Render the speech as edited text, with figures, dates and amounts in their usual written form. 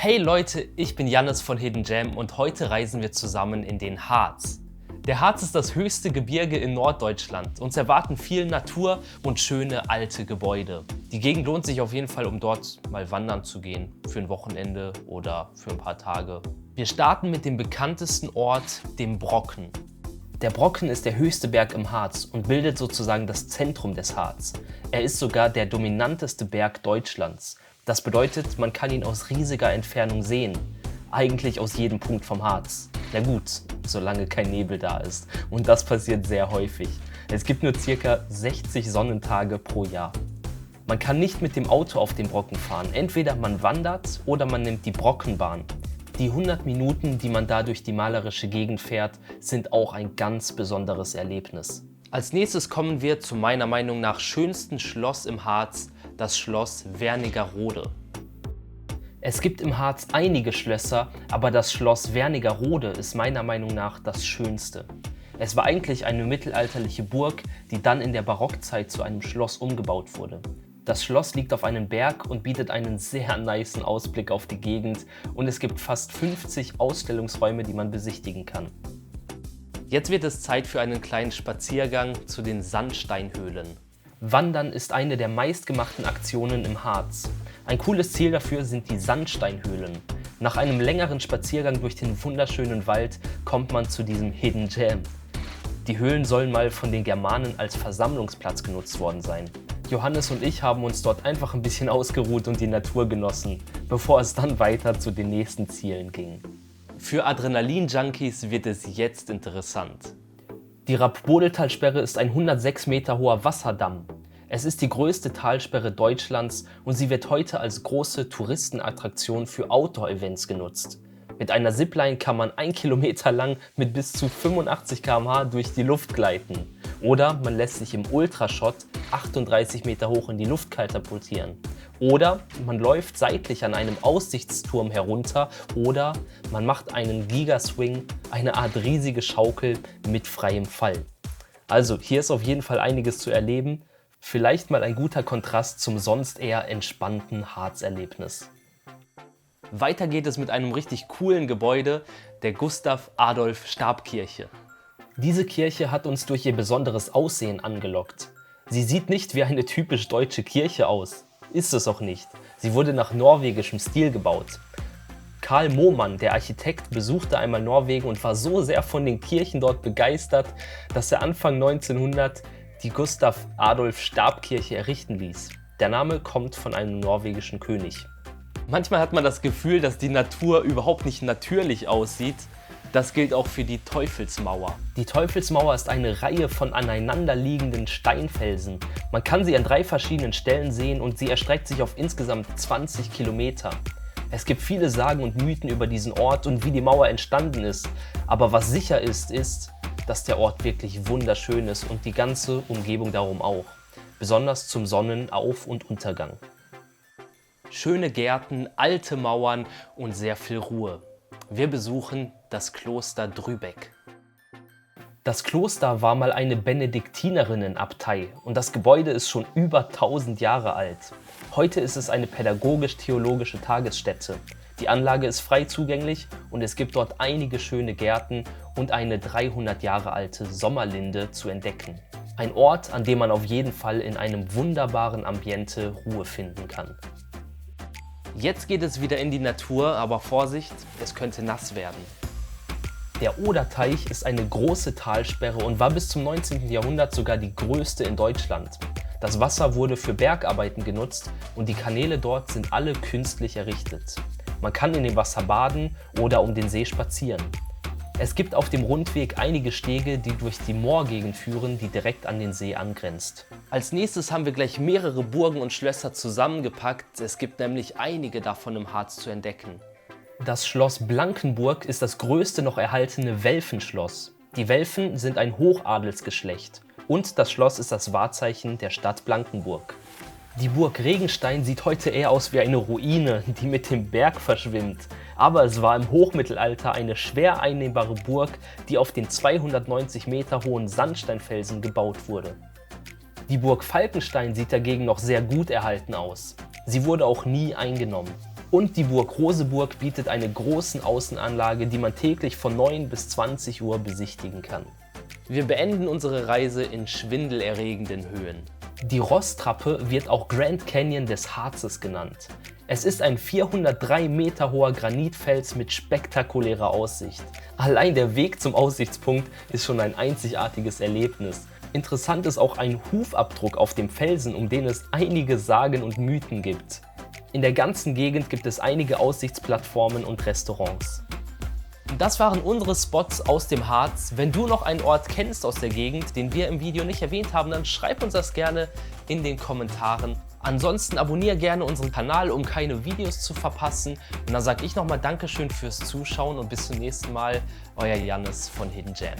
Hey Leute, ich bin Jannis von Hidden Gem und heute reisen wir zusammen in den Harz. Der Harz ist das höchste Gebirge in Norddeutschland. Uns erwarten viel Natur und schöne alte Gebäude. Die Gegend lohnt sich auf jeden Fall, um dort mal wandern zu gehen, für ein Wochenende oder für ein paar Tage. Wir starten mit dem bekanntesten Ort, dem Brocken. Der Brocken ist der höchste Berg im Harz und bildet sozusagen das Zentrum des Harz. Er ist sogar der dominanteste Berg Deutschlands. Das bedeutet, man kann ihn aus riesiger Entfernung sehen. Eigentlich aus jedem Punkt vom Harz. Na gut, solange kein Nebel da ist. Und das passiert sehr häufig. Es gibt nur ca. 60 Sonnentage pro Jahr. Man kann nicht mit dem Auto auf den Brocken fahren. Entweder man wandert oder man nimmt die Brockenbahn. Die 100 Minuten, die man da durch die malerische Gegend fährt, sind auch ein ganz besonderes Erlebnis. Als nächstes kommen wir zu meiner Meinung nach schönsten Schloss im Harz, das Schloss Wernigerode. Es gibt im Harz einige Schlösser, aber das Schloss Wernigerode ist meiner Meinung nach das schönste. Es war eigentlich eine mittelalterliche Burg, die dann in der Barockzeit zu einem Schloss umgebaut wurde. Das Schloss liegt auf einem Berg und bietet einen sehr nicen Ausblick auf die Gegend und es gibt fast 50 Ausstellungsräume, die man besichtigen kann. Jetzt wird es Zeit für einen kleinen Spaziergang zu den Sandsteinhöhlen. Wandern ist eine der meistgemachten Aktionen im Harz. Ein cooles Ziel dafür sind die Sandsteinhöhlen. Nach einem längeren Spaziergang durch den wunderschönen Wald kommt man zu diesem Hidden Gem. Die Höhlen sollen mal von den Germanen als Versammlungsplatz genutzt worden sein. Johannes und ich haben uns dort einfach ein bisschen ausgeruht und die Natur genossen, bevor es dann weiter zu den nächsten Zielen ging. Für Adrenalin-Junkies wird es jetzt interessant. Die Rapp-Bodeltalsperre ist ein 106 Meter hoher Wasserdamm. Es ist die größte Talsperre Deutschlands und sie wird heute als große Touristenattraktion für Outdoor-Events genutzt. Mit einer Zipline kann man 1 Kilometer lang mit bis zu 85 km/h durch die Luft gleiten. Oder man lässt sich im Ultrashot 38 Meter hoch in die Luft katapultieren. Oder man läuft seitlich an einem Aussichtsturm herunter oder man macht einen Gigaswing, eine Art riesige Schaukel mit freiem Fall. Also hier ist auf jeden Fall einiges zu erleben. Vielleicht mal ein guter Kontrast zum sonst eher entspannten Harzerlebnis. Weiter geht es mit einem richtig coolen Gebäude, der Gustav-Adolf-Stabkirche. Diese Kirche hat uns durch ihr besonderes Aussehen angelockt. Sie sieht nicht wie eine typisch deutsche Kirche aus. Ist es auch nicht. Sie wurde nach norwegischem Stil gebaut. Karl Mohmann, der Architekt, besuchte einmal Norwegen und war so sehr von den Kirchen dort begeistert, dass er Anfang 1900 die Gustav-Adolf-Stabkirche errichten ließ. Der Name kommt von einem norwegischen König. Manchmal hat man das Gefühl, dass die Natur überhaupt nicht natürlich aussieht. Das gilt auch für die Teufelsmauer. Die Teufelsmauer ist eine Reihe von aneinanderliegenden Steinfelsen. Man kann sie an 3 verschiedenen Stellen sehen und sie erstreckt sich auf insgesamt 20 Kilometer. Es gibt viele Sagen und Mythen über diesen Ort und wie die Mauer entstanden ist. Aber was sicher ist, dass der Ort wirklich wunderschön ist und die ganze Umgebung darum auch. Besonders zum Sonnenauf- und Untergang. Schöne Gärten, alte Mauern und sehr viel Ruhe. Wir besuchen das Kloster Drübeck. Das Kloster war mal eine Benediktinerinnenabtei und das Gebäude ist schon über 1000 Jahre alt. Heute ist es eine pädagogisch-theologische Tagesstätte. Die Anlage ist frei zugänglich und es gibt dort einige schöne Gärten und eine 300 Jahre alte Sommerlinde zu entdecken. Ein Ort, an dem man auf jeden Fall in einem wunderbaren Ambiente Ruhe finden kann. Jetzt geht es wieder in die Natur, aber Vorsicht, es könnte nass werden. Der Oderteich ist eine große Talsperre und war bis zum 19. Jahrhundert sogar die größte in Deutschland. Das Wasser wurde für Bergarbeiten genutzt und die Kanäle dort sind alle künstlich errichtet. Man kann in dem Wasser baden oder um den See spazieren. Es gibt auf dem Rundweg einige Stege, die durch die Moorgegend führen, die direkt an den See angrenzt. Als nächstes haben wir gleich mehrere Burgen und Schlösser zusammengepackt. Es gibt nämlich einige davon im Harz zu entdecken. Das Schloss Blankenburg ist das größte noch erhaltene Welfenschloss. Die Welfen sind ein Hochadelsgeschlecht und das Schloss ist das Wahrzeichen der Stadt Blankenburg. Die Burg Regenstein sieht heute eher aus wie eine Ruine, die mit dem Berg verschwimmt. Aber es war im Hochmittelalter eine schwer einnehmbare Burg, die auf den 290 Meter hohen Sandsteinfelsen gebaut wurde. Die Burg Falkenstein sieht dagegen noch sehr gut erhalten aus. Sie wurde auch nie eingenommen. Und die Burg Roseburg bietet eine große Außenanlage, die man täglich von 9 bis 20 Uhr besichtigen kann. Wir beenden unsere Reise in schwindelerregenden Höhen. Die Rosstrappe wird auch Grand Canyon des Harzes genannt. Es ist ein 403 Meter hoher Granitfels mit spektakulärer Aussicht. Allein der Weg zum Aussichtspunkt ist schon ein einzigartiges Erlebnis. Interessant ist auch ein Hufabdruck auf dem Felsen, um den es einige Sagen und Mythen gibt. In der ganzen Gegend gibt es einige Aussichtsplattformen und Restaurants. Das waren unsere Spots aus dem Harz. Wenn du noch einen Ort kennst aus der Gegend, den wir im Video nicht erwähnt haben, dann schreib uns das gerne in den Kommentaren. Ansonsten abonniere gerne unseren Kanal, um keine Videos zu verpassen. Und dann sage ich nochmal Dankeschön fürs Zuschauen und bis zum nächsten Mal. Euer Jannis von Hidden Gem.